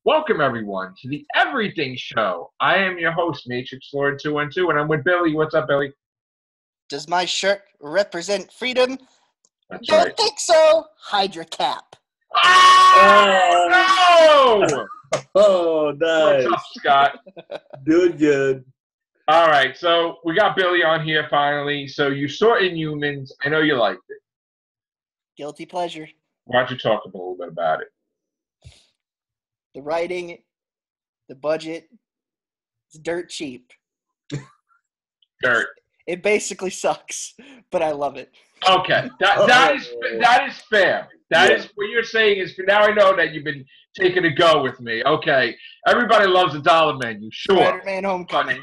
Welcome, everyone, to the Everything Show. I am your host, Matrix Lord 212, and I'm with Billy. What's up, Billy? Does my shirt represent freedom? That's Don't right. think so. Hydra cap. Oh, no! Oh, nice. What's up, Scott? Doing good. All right, so we got Billy on here finally. So you saw Inhumans. I know you liked it. Guilty pleasure. Why don't you talk a little bit about it? The writing, the budget, it's dirt cheap. Dirt. It basically sucks, but I love it. Okay, that is fair. That is what you're saying is now I know that you've been taking a go with me. Okay, everybody loves a dollar menu, sure. Spider-Man Homecoming.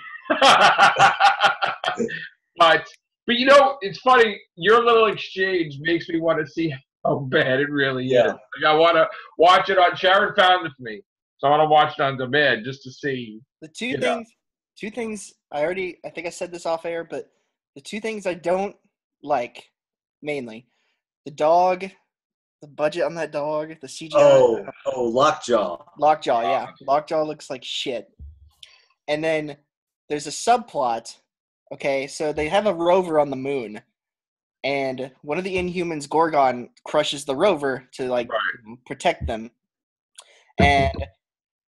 but you know, it's funny. Your little exchange makes me want to see how bad it really is. Like, I want to watch it on. Sharon found it for me, so I want to watch it on demand just to see. The two things I think I said this off air, but the two things I don't like mainly the dog, the budget on that dog, the CGI. Lockjaw. Lockjaw, yeah. Lockjaw looks like shit. And then there's a subplot. Okay, so they have a rover on the moon, and one of the Inhumans, Gorgon, crushes the rover to protect them. And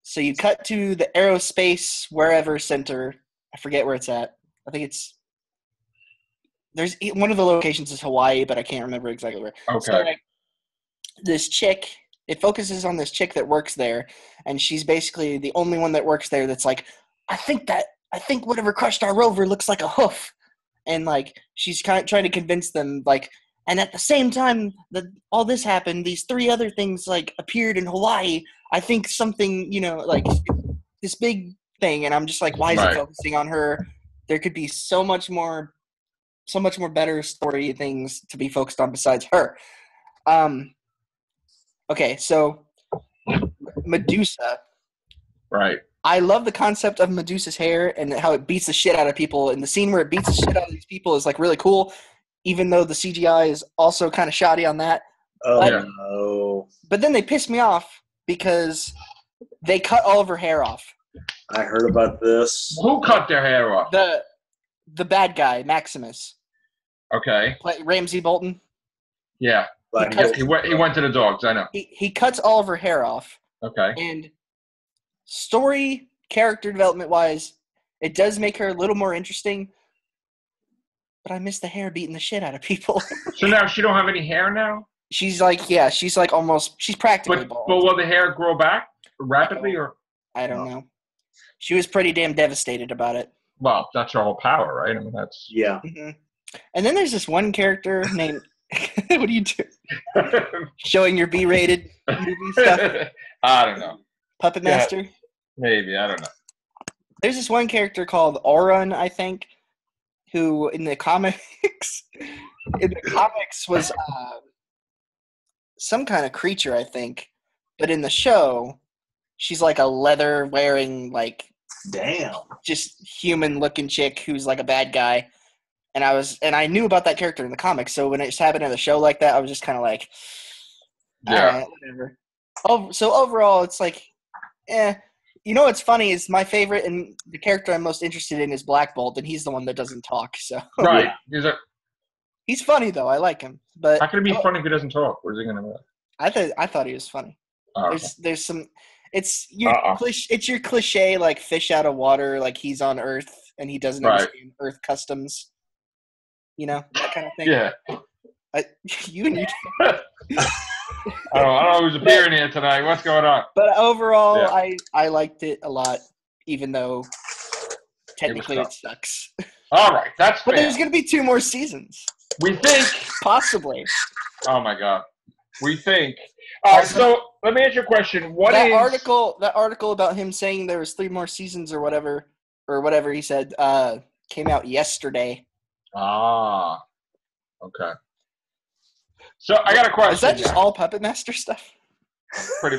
so you cut to the aerospace wherever center. I forget where it's at. I think there's one of the locations is Hawaii, but I can't remember exactly where. Okay. So, this chick, it focuses on this chick that works there, and she's basically the only one that works there that's like, I think whatever crushed our rover looks like a hoof. And, she's kind of trying to convince them, and at the same time that all this happened, these three other things, appeared in Hawaii. I think something, this big thing. And I'm just like, why is it focusing on her? There could be so much more better story things to be focused on besides her. Okay, so Medusa. Right. I love the concept of Medusa's hair and how it beats the shit out of people. And the scene where it beats the shit out of these people is really cool, even though the CGI is also kind of shoddy on that. No. But then they pissed me off because they cut all of her hair off. I heard about this. Who cut their hair off? The bad guy, Maximus. Okay. Ramsey Bolton. Yeah. He went to the dogs, I know. He cuts all of her hair off. Okay. And story, character development-wise, it does make her a little more interesting. But I miss the hair beating the shit out of people. So now she don't have any hair now? She's practically bald. But will the hair grow back rapidly or? I don't know. She was pretty damn devastated about it. Well, that's her whole power, right? I mean, that's... Yeah. Mm-hmm. And then there's this one character named... What are you doing? Showing your B-rated movie stuff? I don't know. Puppet Master? Maybe, I don't know. There's this one character called Auron, I think, who in the comics was some kind of creature, I think. But in the show, she's like a leather-wearing, damn, just human-looking chick who's like a bad guy. And I knew about that character in the comics, so when it just happened in the show like that, I was just kind of like, all right, whatever. So overall, it's You know what's funny is my favorite and the character I'm most interested in is Black Bolt, and he's the one that doesn't talk. So right, he's funny though. I like him, but how can it be funny if he doesn't talk? Where's he gonna be? I thought he was funny. There's some. It's your cliche fish out of water, he's on Earth and he doesn't understand Earth customs. You know, that kind of thing. Yeah. You and you. I don't know who's appearing here tonight. What's going on? But overall, I liked it a lot, even though technically it sucks. All right, that's fair. But there's going to be 2 more seasons. We think. Possibly. Oh, my God. We think. All right, so let me ask you a question. That article about him saying there was 3 more seasons or whatever he said, came out yesterday. Ah, okay. So I got a question. Is that just all Puppet Master stuff? Pretty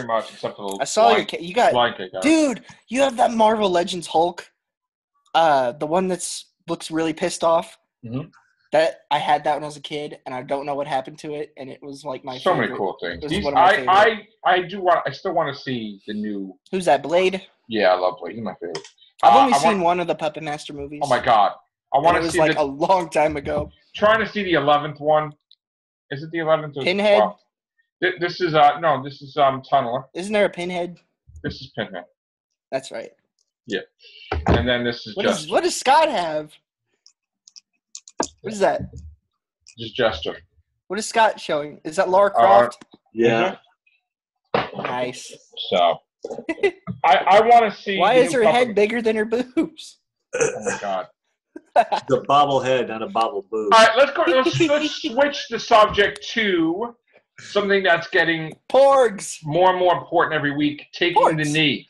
much, except for the I saw you got, dude. You have that Marvel Legends Hulk, the one looks really pissed off. Mm-hmm. That I had that when I was a kid, and I don't know what happened to it, and it was like my So favorite. many cool things. It was one of my favorite. I still want to see the new. Who's that? Blade? Yeah, I love Blade. He's my favorite. I've only seen one of the Puppet Master movies. Oh my god, I want to see. It was like a long time ago. Trying to see the 11th one. Is it the 11th? Pinhead. Well, this is Tunneler. Isn't there a Pinhead? This is Pinhead. That's right. Yeah, and then this is what does Scott have? What is that? Just Jester. What is Scott showing? Is that Lara Croft? Yeah. Nice. So, I want to see. Why is her head bigger than her boobs? Oh my god. The bobblehead, not a bobble boob. All right, let's switch the subject to something that's getting Porgs. more and more important every week. Taking the knee.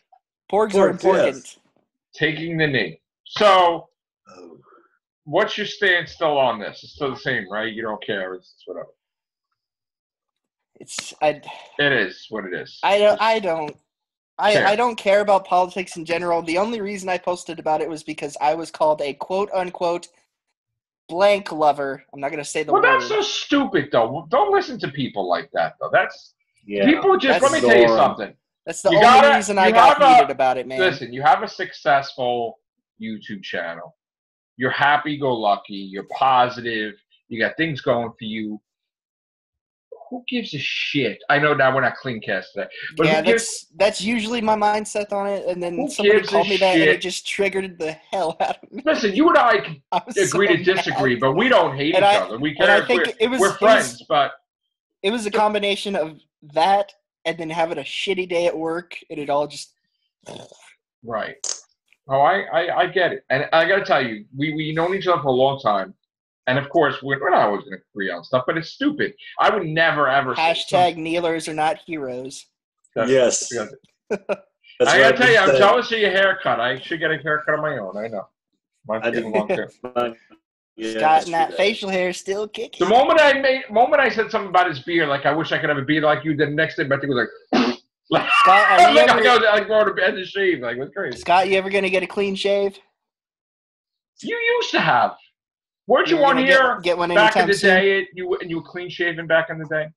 Porgs are important. Yes. Taking the knee. So, what's your stance still on this? It's still the same, right? You don't care. It's whatever. It is what it is. I don't care about politics in general. The only reason I posted about it was because I was called a quote-unquote blank lover. I'm not going to say the word. Well, that's so stupid, though. Don't listen to people like that, though. People just, let me tell you something. That's the only reason I got heated about it, man. Listen, you have a successful YouTube channel. You're happy-go-lucky. You're positive. You got things going for you. Who gives a shit? I know now we're not clean cast today. But yeah, that's usually my mindset on it. And then somebody called me that, and it just triggered the hell out of me. Listen, you and I can agree to disagree, but we don't hate each other. We care. We're friends, but it was a combination of that and then having a shitty day at work, and it all just right. Oh, I get it, and I got to tell you, we known each other for a long time. And, of course, we're not always going to agree on stuff, but it's stupid. I would never, ever #, kneelers are not heroes. Yes. I got to tell you, I'm jealous of your haircut. I should get a haircut of my own. I know. Mine's getting long, too. Scott and that facial hair is still kicking. The moment I said something about his beard, like, I wish I could have a beard like you, the next day, my thing was like, Scott, I go to bed to shave. Like, what's crazy? Scott, you ever going to get a clean shave? You used to have. Weren't you on here get one back in the soon? day? You were clean shaven back in the day?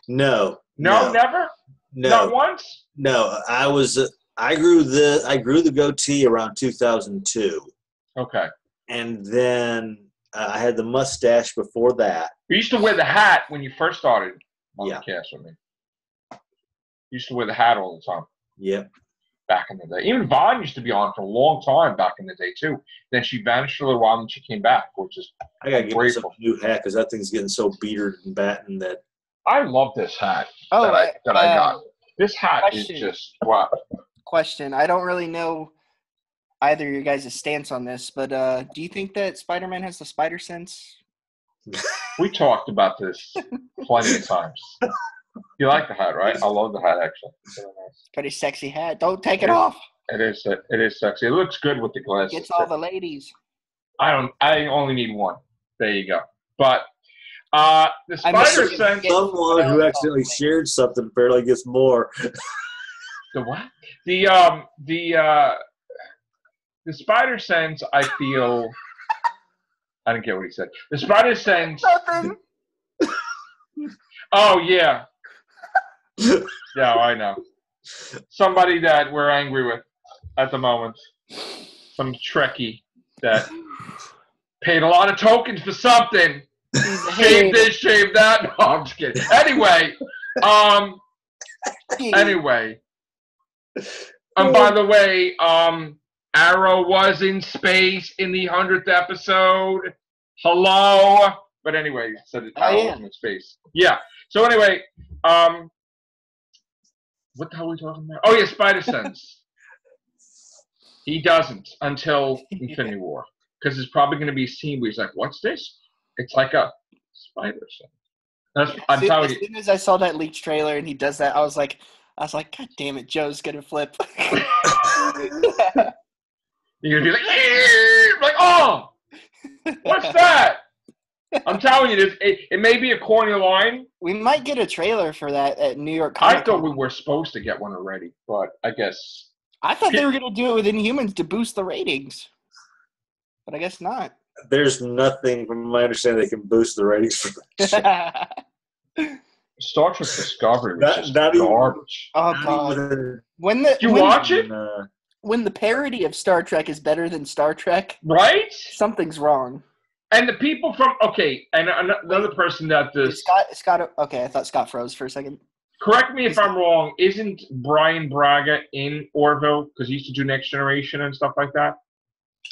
No, never. No, not once. No, I grew the goatee around 2002. Okay. And then I had the mustache before that. You used to wear the hat when you first started on Yeah. the cast with me. You used to wear the hat all the time. Yep. Back in the day. Even Vaughn used to be on for a long time back in the day, too. Then she vanished for a little while and she came back, which is I got to get myself a new hat because that thing's getting so beatered and battened that. I love this hat that I got. This hat is just, wow. Question. I don't really know either of your guys' stance on this, but do you think that Spider-Man has the spider sense? We talked about this plenty of times. You like the hat, right? I love the hat, actually. It's really nice. Pretty sexy hat. Don't take it off. It is sexy. It looks good with the glasses. Gets all the ladies. I only need one. There you go. But the spider sense. Someone who accidentally shared something apparently gets more. The what? The spider sense. I feel. I didn't get what he said. The spider sense. Nothing. Oh yeah. Yeah, I know. Somebody that we're angry with at the moment. Some Trekkie that paid a lot of tokens for something. Shave this, shave that. No, I'm just kidding. Anyway, and by the way, Arrow was in space in the 100th episode. Hello. But anyway, said Arrow was in space. Yeah. So anyway, what the hell are we talking about? Oh yeah, spider sense. He doesn't until Infinity War, because there's probably going to be a scene where he's like, "What's this?" It's like a spider sense. I'm telling you. As soon as I saw that leaked trailer and he does that, I was like, God damn it, Joe's gonna flip. You're gonna be like, oh, what's that? I'm telling you, it may be a corny line. We might get a trailer for that at New York Comic Con. I thought we were supposed to get one already, but I guess. I thought they were going to do it with Inhumans to boost the ratings. But I guess not. there's nothing, from my understanding, that can boost the ratings for that show. Star Trek Discovery was just not even- garbage. Oh Not god. even- Did you watch it? When the parody of Star Trek is better than Star Trek, Right? something's wrong. And the people from and another person that this Scott. Okay, I thought Scott froze for a second. correct me if I'm wrong. Isn't Brian Braga in Orville because he used to do Next Generation and stuff like that?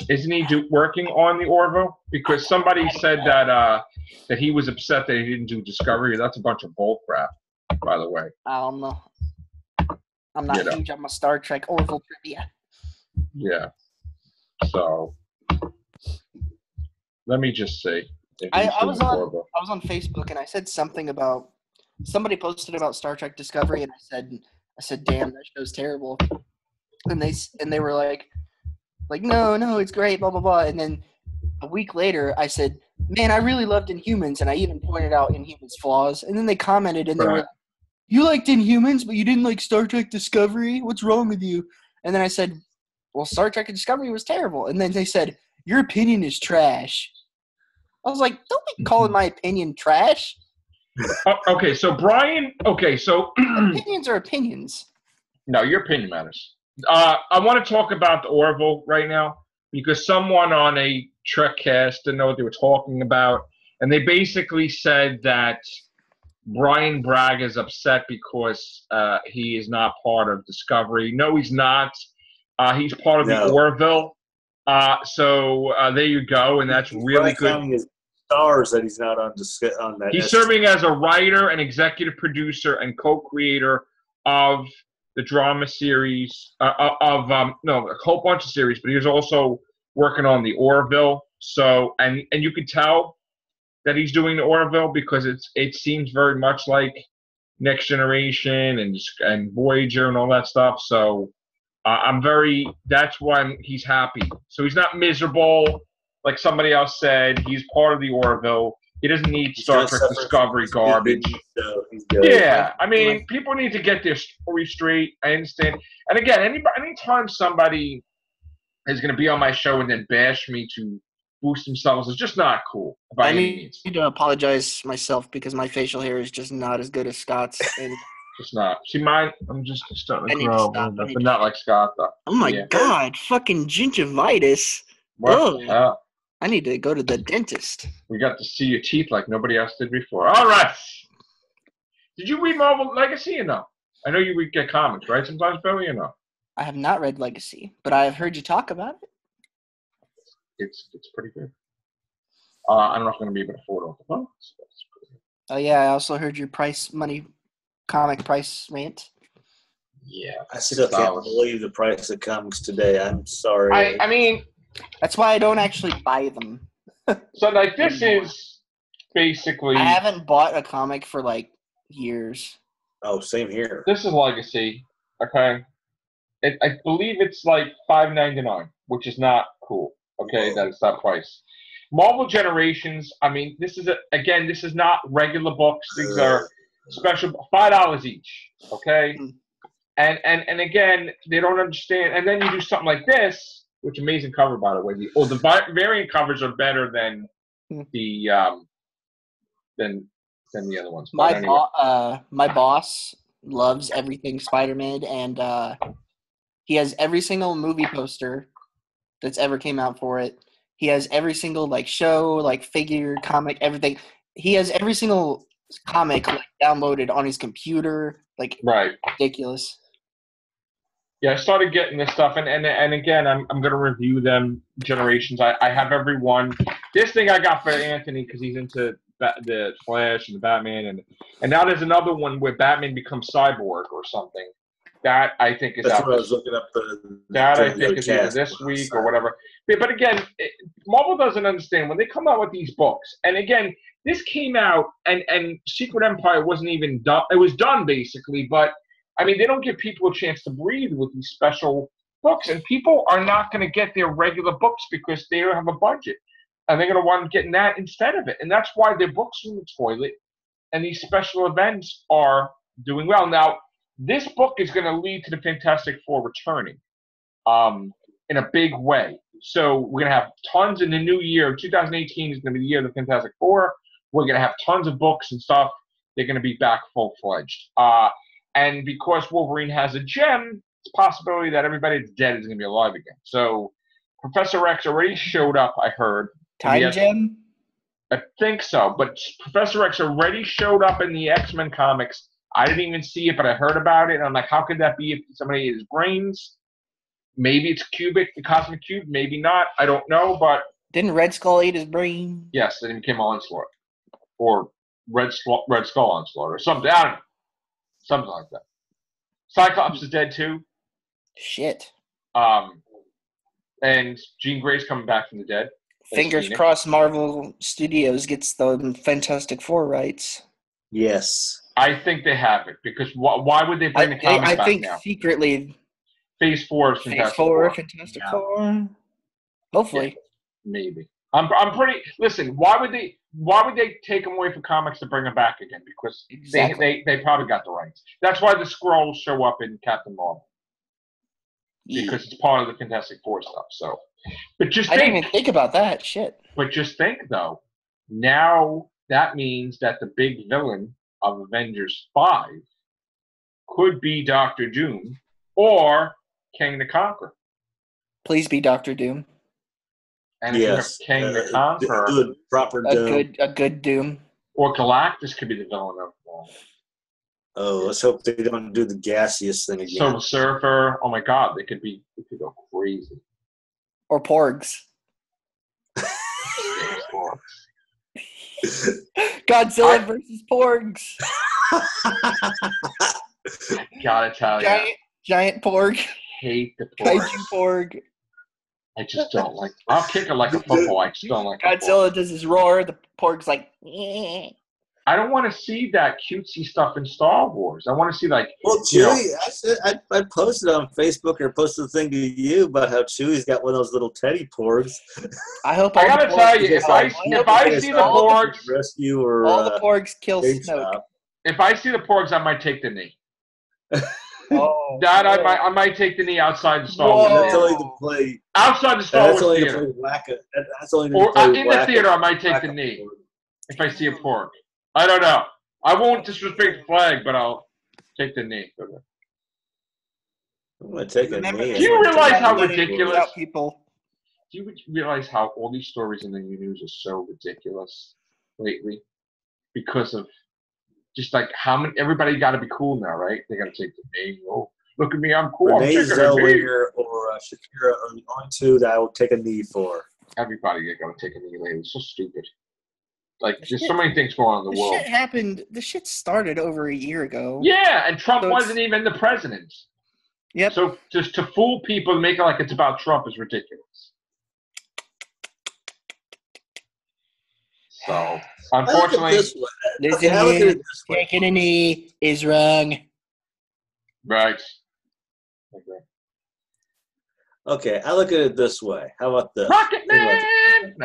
Isn't he working on the Orville? Because somebody said that he was upset that he didn't do Discovery. That's a bunch of bull crap, by the way. I don't know. I'm not huge on my Star Trek Orville trivia. Yeah. So let me just see. I was on Facebook and I said something about somebody posted about Star Trek Discovery and I said damn, that show's terrible. And they were like no, it's great, blah blah blah. And then a week later I said, man, I really loved Inhumans, and I even pointed out Inhumans' flaws. And then they commented and they were like, you liked Inhumans, but you didn't like Star Trek Discovery? What's wrong with you? And then I said, well, Star Trek Discovery was terrible. And then they said, your opinion is trash. I was like, don't be calling my opinion trash. Okay, so Brian. Okay, so opinions are opinions. No, your opinion matters. I want to talk about the Orville right now because someone on a Trekcast didn't know what they were talking about, and they basically said that Brian Braga is upset because he is not part of Discovery. No, he's not. He's part of the Orville. So there you go, and that's really good. His stars that he's not on that. He's serving as a writer and executive producer and co-creator of the drama series a whole bunch of series, but he was also working on the Orville. So and you could tell that he's doing the Orville because it seems very much like Next Generation and Voyager and all that stuff. So that's why he's happy. So he's not miserable like somebody else said. He's part of the Orville. He doesn't need Star Trek Discovery garbage. Yeah, I mean, people need to get their story straight. I understand. And again, anytime somebody is going to be on my show and then bash me to boost themselves, it's just not cool. I need to apologize myself because my facial hair is just not as good as Scott's. And it's not. See, mine, I'm just starting to grow, but not like Scott, though. Oh, my God. Fucking gingivitis. What? I need to go to the dentist. We got to see your teeth like nobody else did before. All right. Did you read Marvel Legacy or no? I know you get comics, right? Sometimes, Billy, or no? I have not read Legacy, but I have heard you talk about it. It's pretty good. I don't know if I'm going to be able to afford all the books. Oh, yeah. I also heard your comic price rant. Yeah. I still can't believe the price of comics today. I'm sorry. I mean... That's why I don't actually buy them. So, like, this is basically... I haven't bought a comic for, like, years. Oh, same here. This is Legacy, okay? I believe it's, like, $5.99, which is not cool, okay? That is that price. Marvel Generations, I mean, this is not regular books. These are special, $5 each, okay? And again, they don't understand. And then you do something like this, which amazing cover, by the way. The variant covers are better than the other ones. My boss loves everything Spider-Man, and he has every single movie poster that's ever came out for it. He has every single show, figure, comic, everything. He has every single comic downloaded on his computer. Right. Ridiculous. Yeah, I started getting this stuff, and again, I'm going to review them, Generations. I have every one. This thing I got for Anthony because he's into the Flash and the Batman, and now there's another one where Batman becomes cyborg or something. That I think is That's out. what I was looking up. I think is either this week or whatever. But again, Marvel doesn't understand when they come out with these books. And again, this came out, and Secret Empire wasn't even done. It was done basically, but. I mean, they don't give people a chance to breathe with these special books, and people are not going to get their regular books because they don't have a budget, and they're going to want to get that instead of it, and that's why their books are in the toilet, and these special events are doing well. Now, this book is going to lead to the Fantastic Four returning, in a big way. So we're going to have tons in the new year. 2018 is going to be the year of the Fantastic Four. We're going to have tons of books and stuff. They're going to be back full-fledged. And because Wolverine has a gem, it's a possibility that everybody that's dead is going to be alive again. So Professor X already showed up, I heard. Time gem? I think so. But Professor X already showed up in the X-Men comics. I didn't even see it, but I heard about it. And I'm like, how could that be if somebody ate his brains? Maybe it's cubic, the cosmic cube. Maybe not. I don't know, but... Didn't Red Skull eat his brain? Yes, then he became Onslaught. Or Red Skull Onslaught or something. I don't know. Something like that. Cyclops is dead too. Shit. And Jean Grey's coming back from the dead. Fingers crossed Marvel Studios gets the Fantastic Four rights. Yes. I think they have it, because why would they bring the comics back now? I think secretly... Phase 4 is Fantastic Four. Fantastic Four. Hopefully. Yeah, maybe. I'm pretty... Listen, why would they take them away from comics to bring them back again? Because they probably got the rights. That's why the Skrulls show up in Captain Marvel. Because it's part of the Fantastic Four stuff. So, but just think, I didn't even think about that. Shit. But just think, though. Now that means that the big villain of Avengers 5 could be Doctor Doom or King the Conqueror. Please be Doctor Doom. And if you have King the Conqueror, good, proper Doom. A good Doom. Or Galactus could be the villain of Oh, let's hope they don't do the gaseous thing again. Silver Surfer. Oh my God, they could go crazy. Or Porgs. Godzilla versus Porgs. Gotta tell you, giant Porg. I hate the Porg. Kaiju Porg. I just don't like. I'll kick it like a football. I just don't like. Godzilla does his roar. The Porg's like. I don't want to see that cutesy stuff in Star Wars. I want to see like. Well, Chewie, I posted on Facebook or posted a thing to you about how Chewie's got one of those little teddy porgs. I hope. I gotta tell you, if I see the porgs, rescue or all the porgs kill Snoke. If I see the porgs, I might take the knee. Oh, that I might take the knee outside the Star Wars. That's only to play outside the Star Wars theater. That's only or in the theater, I might take the knee if I see a porg. I don't know. I won't disrespect the flag, but I'll take the knee. I'm gonna take a knee. Do you realize how ridiculous? People. Do you realize how all these stories in the news are so ridiculous lately? Because of just like how many everybody got to be cool now, right? They got to take the knee. Oh, look at me, I'm cool. Renee Zellweger or Shakira are the only two that I will take a knee for. Everybody got to take a knee lately. It's so stupid. Like, there's so many things going on in the world. Shit happened. The shit started over a year ago. Yeah, and Trump wasn't even the president. Yep. So just to fool people and make it like it's about Trump is ridiculous. So, unfortunately, taking a knee is wrong. Right. Okay, I look at it this way. How about this? Rocket Man!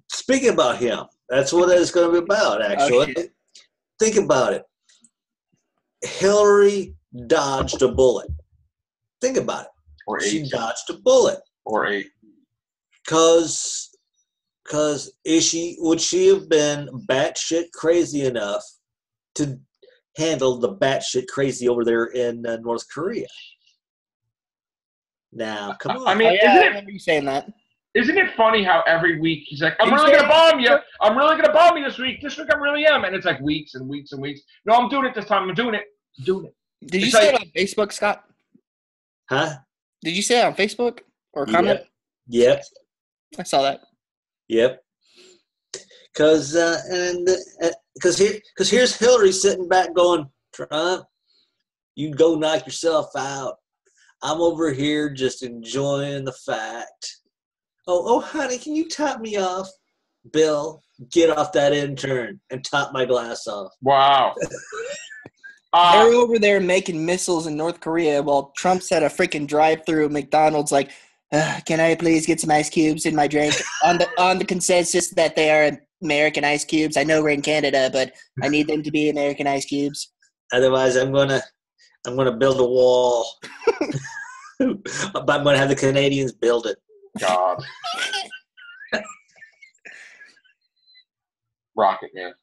Speaking about him, that's what it's going to be about, actually. Oh, think about it. Hillary dodged a bullet. Think about it. Or she dodged a bullet. Or eight. Because would she have been batshit crazy enough to handle the batshit crazy over there in North Korea? Now, come on. I mean, I remember you saying that. Isn't it funny how every week he's like, I'm really going to bomb you. I'm really going to bomb you this week. This week I really am. And it's like weeks and weeks and weeks. No, I'm doing it this time. I'm doing it. Did you say it on Facebook, Scott? Huh? Did you say it on Facebook or comment? Yep. I saw that. Yep. Because here's Hillary sitting back going, Trump, you go knock yourself out. I'm over here just enjoying the fact. Oh, honey, can you top me off? Bill, get off that intern and top my glass off. Wow. They're over there making missiles in North Korea while Trump's at a freaking drive-through at McDonald's like, can I please get some ice cubes in my drink? on the consensus that they are American ice cubes. I know we're in Canada, but I need them to be American ice cubes. Otherwise, I'm gonna build a wall. But I'm going to have the Canadians build it. God. Rocket Man.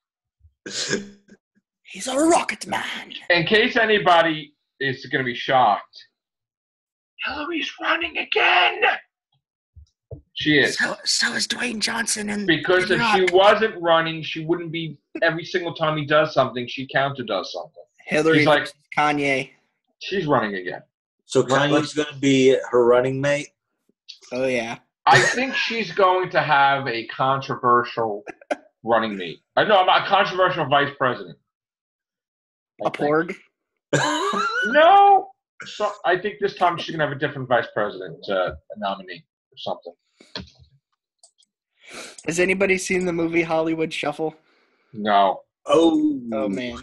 He's a rocket man. In case anybody is going to be shocked, Hillary's running again. She is. So is Dwayne Johnson and because The if Rock. she wasn't running, she wouldn't be. Every single time he does something, she does something. Hillary She's like versus Kanye. she's running again. So Kanye's going to be her running mate? Oh, yeah. I think she's going to have a controversial running mate. I know, I'm a controversial vice president. A porg? No. So I think this time she's going to have a different vice president nominee or something. Has anybody seen the movie Hollywood Shuffle? No. Oh man.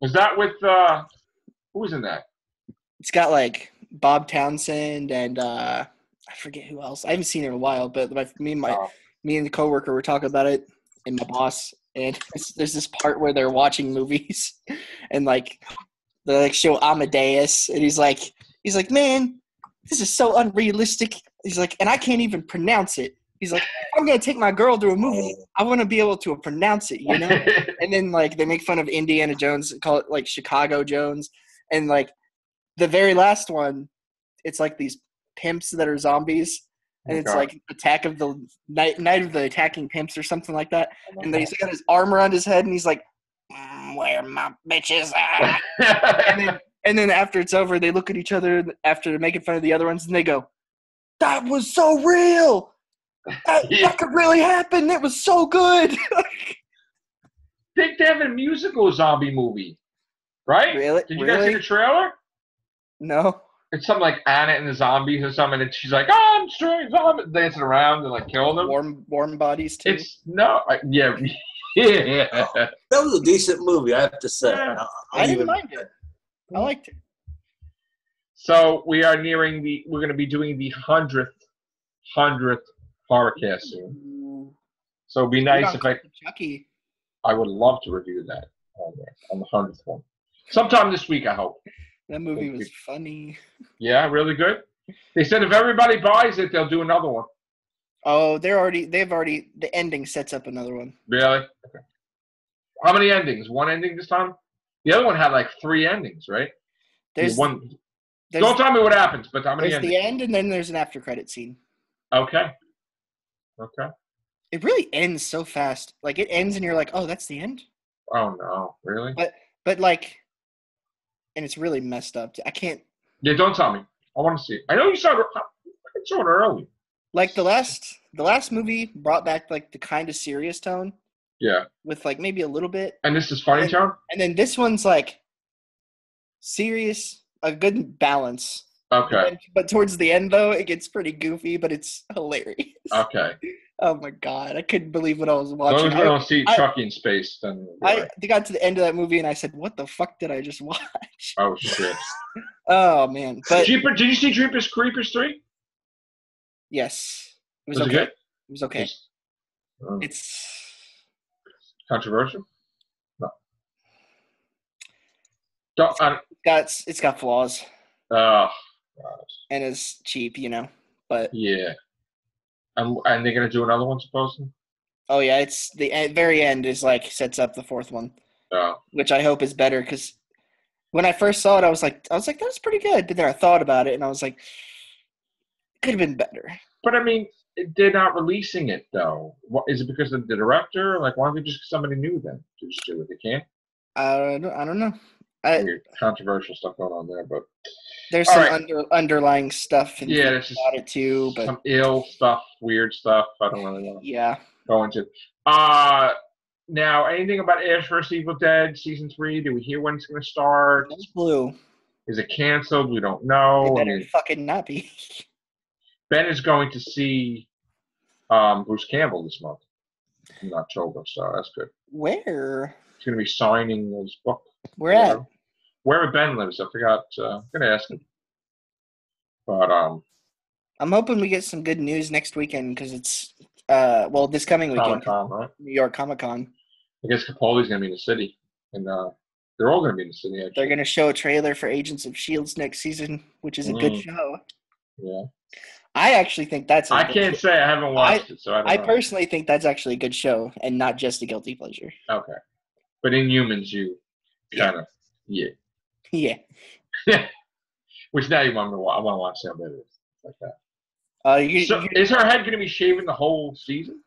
Was that with who was in that? It's got like Bob Townsend and I forget who else. I haven't seen it in a while, but me and the coworker were talking about it, and my boss. And there's this part where they're watching movies, and like they like show Amadeus, and he's like, man, this is so unrealistic. He's like, and I can't even pronounce it. He's like, if I'm gonna take my girl to a movie, I want to be able to pronounce it, you know. And then like they make fun of Indiana Jones, call it like Chicago Jones, and like the very last one, it's like these pimps that are zombies, and it's like Attack of the Night of the Attacking Pimps or something like that. And he's got his arm around his head, and he's like, "Where my bitches at?" and then after it's over, they look at each other after making fun of the other ones, and they go, "That was so real. That could really happen. It was so good." They have a musical zombie movie, right? Really? Did you guys see the trailer? No. It's something like Anna and the Zombies or something, and she's like, "Oh, I'm destroying zombies," dancing around and like killing them. Warm Bodies too. It's yeah. That was a decent movie, I have to say. Yeah. I didn't mind it. I liked it. So we are nearing we're going to be doing the 100th Horrorcast soon. So it'd be nice if Chucky. I would love to review that on the 100th one. Sometime this week, I hope. That movie was funny. Yeah, really good. They said if everybody buys it, they'll do another one. Oh, the ending sets up another one. Really? Okay. How many endings? One ending this time? The other one had like 3 endings, right? There's one. Don't tell me what happens, but how many endings? endings? There's the end, and then there's an after credit scene. Okay. It really ends so fast. Like it ends, and you're like, "Oh, that's the end." Oh no, really? But like, and it's really messed up. I can't. Yeah, don't tell me. I want to see it. I know you saw it. I saw it early. Like the last movie brought back like the kind of serious tone. Yeah. With like maybe a little bit. And this is funny tone? And then this one's like serious, a good balance. Okay. But towards the end though, it gets pretty goofy, but it's hilarious. Okay. Oh my god, I couldn't believe what I was watching. As long as we don't see Chucky in space, then I got to the end of that movie and I said, "What the fuck did I just watch?" Oh shit. Oh man. But did you see Jeepers Creepers 3? Yes. Was it good? It was okay. It's controversial? No. It's got flaws. Oh, and it's cheap, you know. But yeah. And they're gonna do another one, supposedly. Oh yeah, it's the very end is like sets up the 4th one. Oh. Which I hope is better because when I first saw it, I was like, that was pretty good. But then I thought about it and I was like, could have been better. But I mean, they're not releasing it though. What, is it because of the director? Like, why don't they just get somebody new then to just do it? They can't. I don't know. Weird controversial stuff going on there, but there's some underlying stuff and that's just about it too. But some ill stuff, weird stuff. I don't really want to go into. Now, anything about Ash vs. Evil Dead season 3? Do we hear when it's going to start? It's blue. Is it canceled? We don't know. It better fucking not be. Ben is going to see Bruce Campbell this month in October, so that's good. Where? He's going to be signing his book. Where at? Wherever Ben lives. I forgot. I'm going to ask him. But I'm hoping we get some good news next weekend because it's this coming weekend. Comic-Con, right? New York Comic-Con. I guess Capaldi's going to be in the city in They're all going to be in the city. They're going to show a trailer for Agents of Shields next season, which is a good show. Yeah. I actually think that's. I can't say I haven't watched it, so I don't know. I personally think that's actually a good show and not just a guilty pleasure. Okay, but Inhumans, you kind of yeah. Which now you want me to watch? I want to watch some of it like that. Is her head going to be shaving the whole season?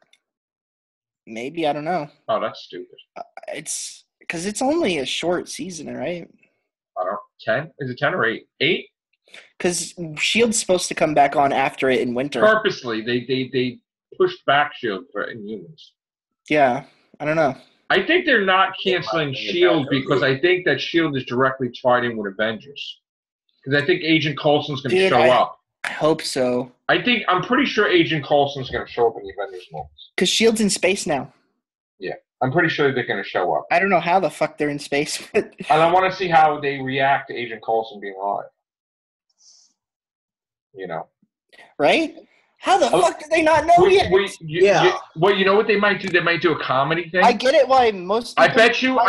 Maybe, I don't know. Oh, that's stupid. It's because it's only a short season, right? I don't. 10? Is it 10 or 8? 8? Because Shield's supposed to come back on after it in winter. Purposely, they pushed back Shield for Inhumans. Yeah, I don't know. I think they're not canceling Shield because I think that Shield is directly tied in with Avengers. Because I think Agent Coulson's going to show up. I hope so. I'm pretty sure Agent Coulson's going to show up in the Avengers movies. Because Shield's in space now. Yeah, I'm pretty sure they're going to show up. I don't know how the fuck they're in space, but and I want to see how they react to Agent Coulson being alive. You know, right? How the fuck did they not know yet? You know what they might do? They might do a comedy thing. I get it. Why most? I bet you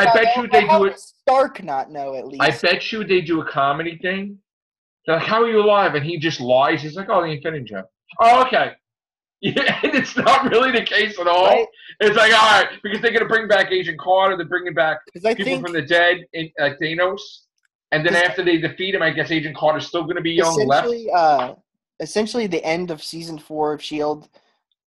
they do it. Stark not know at least. I bet you they do a comedy thing. They're like, "How are you alive?" And he just lies. He's like, "Oh, the Infinity Gem." Oh, okay. Yeah, and it's not really the case at all. Right? It's like, all right, because they're gonna bring back Agent Carter. They're bringing back people from the dead, like Thanos. And then after they defeat him, I guess Agent Carter's still going to be young left. Essentially, the end of season 4 of S.H.I.E.L.D.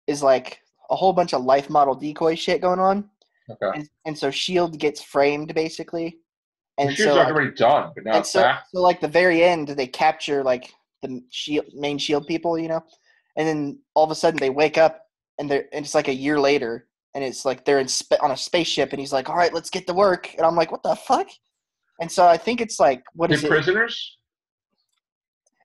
is like a whole bunch of life model decoy shit going on. Okay. And so S.H.I.E.L.D. gets framed, basically. And S.H.I.E.L.D.'s already done, but now it's back. So, like, the very end, they capture, like, the main S.H.I.E.L.D. people, you know? And then all of a sudden they wake up, and it's like a year later, and it's like they're on a spaceship, and he's like, all right, let's get to work. And I'm like, what the fuck? And so I think it's like, what is it? Prisoners?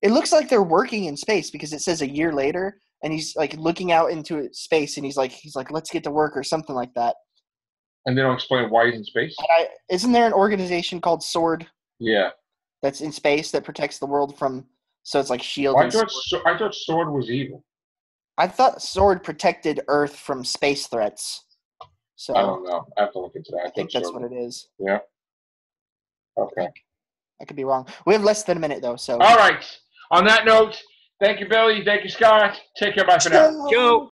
It looks like they're working in space because it says a year later, and he's like looking out into space, and he's like, let's get to work or something like that. And they don't explain why he's in space? Isn't there an organization called SWORD? Yeah. That's in space that protects the world from, so it's like S.H.I.E.L.D. I thought SWORD was evil. I thought SWORD protected Earth from space threats. So I don't know. I have to look into that. I think that's what it is. Yeah. Okay. I could be wrong. We have less than a minute, though. So. All right. On that note, thank you, Billy. Thank you, Scott. Take care. Bye for now. Joe.